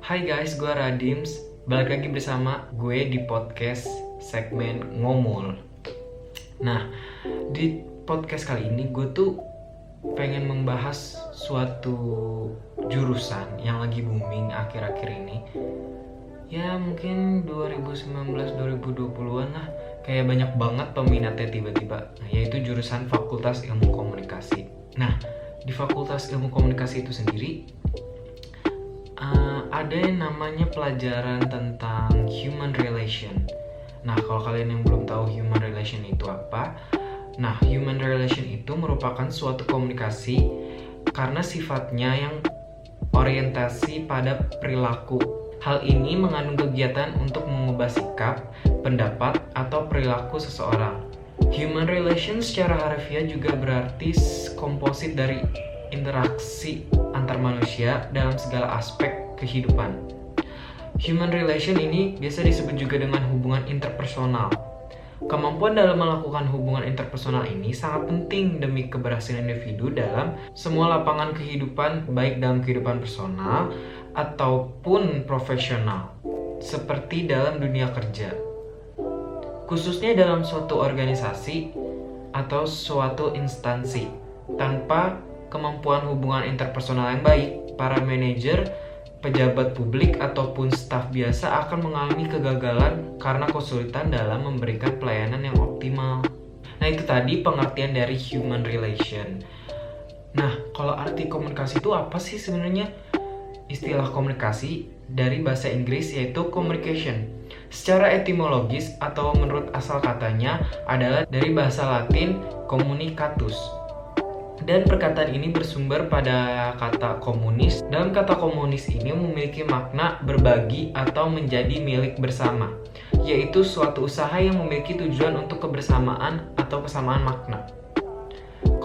Hai guys, gue Radims. Balik lagi bersama gue di podcast segmen Ngomul. Nah, di podcast kali ini gue tuh pengen membahas suatu jurusan yang lagi booming akhir-akhir ini. Ya mungkin 2019-2020an lah. Kayak banyak banget peminatnya tiba-tiba. Nah, yaitu jurusan Fakultas Ilmu Komunikasi. Nah, di Fakultas Ilmu Komunikasi itu sendiri ada yang namanya pelajaran tentang human relation. Nah, kalau kalian yang belum tahu human relation itu apa, nah, human relation itu merupakan suatu komunikasi karena sifatnya yang orientasi pada perilaku. Hal ini mengandung kegiatan untuk mengubah sikap, pendapat, atau perilaku seseorang. Human relation secara harfiah juga berarti komposit dari interaksi antar manusia dalam segala aspek kehidupan. Human relation ini biasa disebut juga dengan hubungan interpersonal. Kemampuan dalam melakukan hubungan interpersonal ini sangat penting demi keberhasilan individu dalam semua lapangan kehidupan, baik dalam kehidupan personal ataupun profesional, seperti dalam dunia kerja. Khususnya dalam suatu organisasi atau suatu instansi. Tanpa kemampuan hubungan interpersonal yang baik, para manajer, pejabat publik, ataupun staf biasa akan mengalami kegagalan karena kesulitan dalam memberikan pelayanan yang optimal. Nah, itu tadi pengertian dari human relation. Nah, kalau arti komunikasi itu apa sih sebenarnya? Istilah komunikasi dari bahasa Inggris yaitu communication. Secara etimologis atau menurut asal katanya adalah dari bahasa Latin communicatus. Dan perkataan ini bersumber pada kata komunis. Dalam kata komunis ini memiliki makna berbagi atau menjadi milik bersama, yaitu suatu usaha yang memiliki tujuan untuk kebersamaan atau kesamaan makna.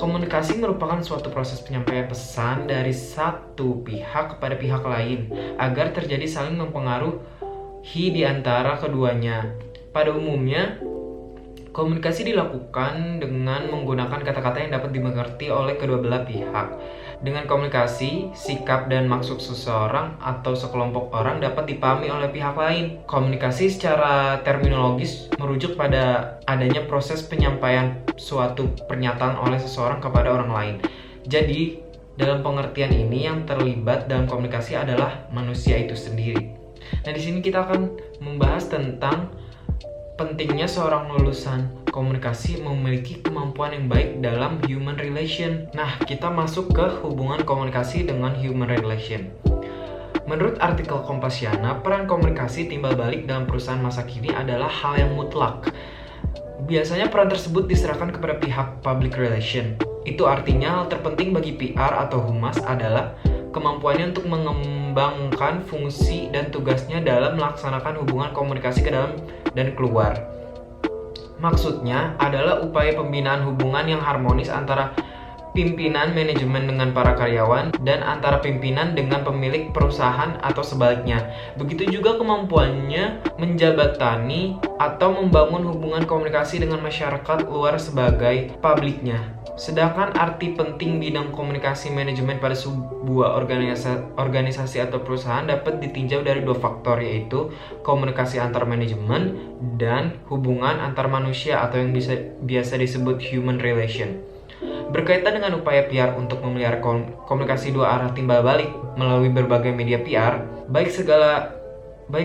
Komunikasi merupakan suatu proses penyampaian pesan dari satu pihak kepada pihak lain agar terjadi saling mempengaruhi di antara keduanya. Pada umumnya, komunikasi dilakukan dengan menggunakan kata-kata yang dapat dimengerti oleh kedua belah pihak. Dengan komunikasi, sikap dan maksud seseorang atau sekelompok orang dapat dipahami oleh pihak lain. Komunikasi secara terminologis merujuk pada adanya proses penyampaian suatu pernyataan oleh seseorang kepada orang lain. Jadi, dalam pengertian ini yang terlibat dalam komunikasi adalah manusia itu sendiri. Nah, di sini kita akan membahas tentang pentingnya seorang lulusan komunikasi memiliki kemampuan yang baik dalam human relation. Nah, kita masuk ke hubungan komunikasi dengan human relation. Menurut artikel Kompasiana, peran komunikasi timbal balik dalam perusahaan masa kini adalah hal yang mutlak. Biasanya peran tersebut diserahkan kepada pihak public relation. Itu artinya hal terpenting bagi PR atau humas adalah kemampuannya untuk mengembangkan fungsi dan tugasnya dalam melaksanakan hubungan komunikasi ke dalam dan keluar. Maksudnya adalah upaya pembinaan hubungan yang harmonis antara pimpinan manajemen dengan para karyawan dan antara pimpinan dengan pemilik perusahaan atau sebaliknya. Begitu juga kemampuannya menjabatani atau membangun hubungan komunikasi dengan masyarakat luar sebagai publiknya. Sedangkan arti penting bidang komunikasi manajemen pada sebuah organisasi atau perusahaan dapat ditinjau dari dua faktor, yaitu komunikasi antar manajemen dan hubungan antar manusia atau yang biasa disebut human relation. Berkaitan dengan upaya PR untuk memelihara komunikasi dua arah timbal balik melalui berbagai media PR, baik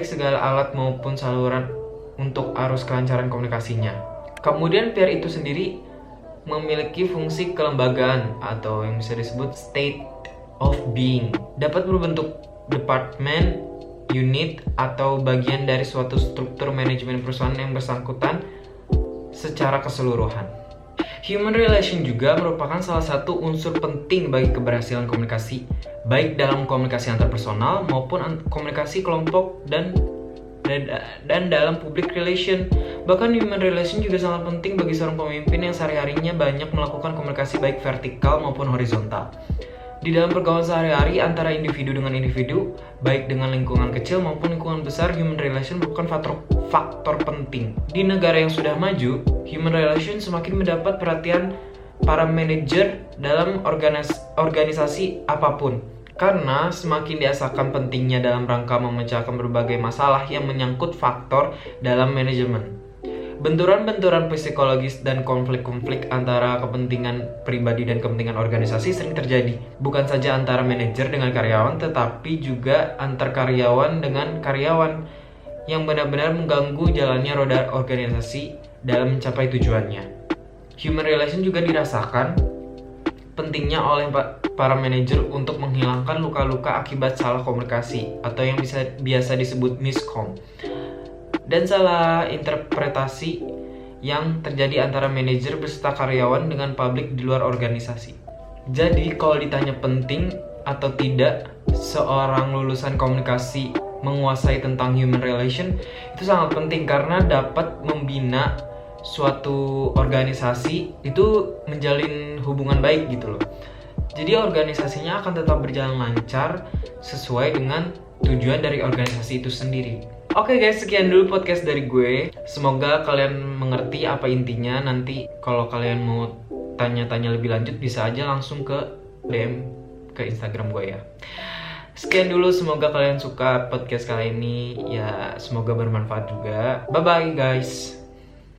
segala alat maupun saluran untuk arus kelancaran komunikasinya. Kemudian PR itu sendiri memiliki fungsi kelembagaan atau yang bisa disebut state of being. Dapat berbentuk departemen, unit, atau bagian dari suatu struktur manajemen perusahaan yang bersangkutan secara keseluruhan. Human relation juga merupakan salah satu unsur penting bagi keberhasilan komunikasi, baik dalam komunikasi antarpersonal maupun komunikasi kelompok dan dalam public relation. Bahkan human relation juga sangat penting bagi seorang pemimpin yang sehari-harinya banyak melakukan komunikasi baik vertikal maupun horizontal. Di dalam pergaulan sehari-hari antara individu dengan individu, baik dengan lingkungan kecil maupun lingkungan besar, human relation merupakan faktor penting. Di negara yang sudah maju, human relation semakin mendapat perhatian para manajer dalam organisasi apapun. Karena semakin diasahkan pentingnya dalam rangka memecahkan berbagai masalah yang menyangkut faktor dalam manajemen. Benturan-benturan psikologis dan konflik-konflik antara kepentingan pribadi dan kepentingan organisasi sering terjadi. Bukan saja antara manajer dengan karyawan, tetapi juga antar karyawan dengan karyawan yang benar-benar mengganggu jalannya roda organisasi dalam mencapai tujuannya. Human relation juga dirasakan pentingnya oleh para manajer untuk menghilangkan luka-luka akibat salah komunikasi atau yang biasa disebut miskom dan salah interpretasi yang terjadi antara manajer beserta karyawan dengan publik di luar organisasi. Jadi kalau ditanya penting atau tidak seorang lulusan komunikasi menguasai tentang human relation, itu sangat penting karena dapat membina suatu organisasi itu menjalin hubungan baik gitu loh. Jadi organisasinya akan tetap berjalan lancar sesuai dengan tujuan dari organisasi itu sendiri. Oke guys, sekian dulu podcast dari gue. Semoga kalian mengerti apa intinya. Nanti kalau kalian mau tanya-tanya lebih lanjut bisa aja langsung ke DM ke Instagram gue ya. Sekian dulu, semoga kalian suka podcast kali ini. Ya, semoga bermanfaat juga. Bye bye guys.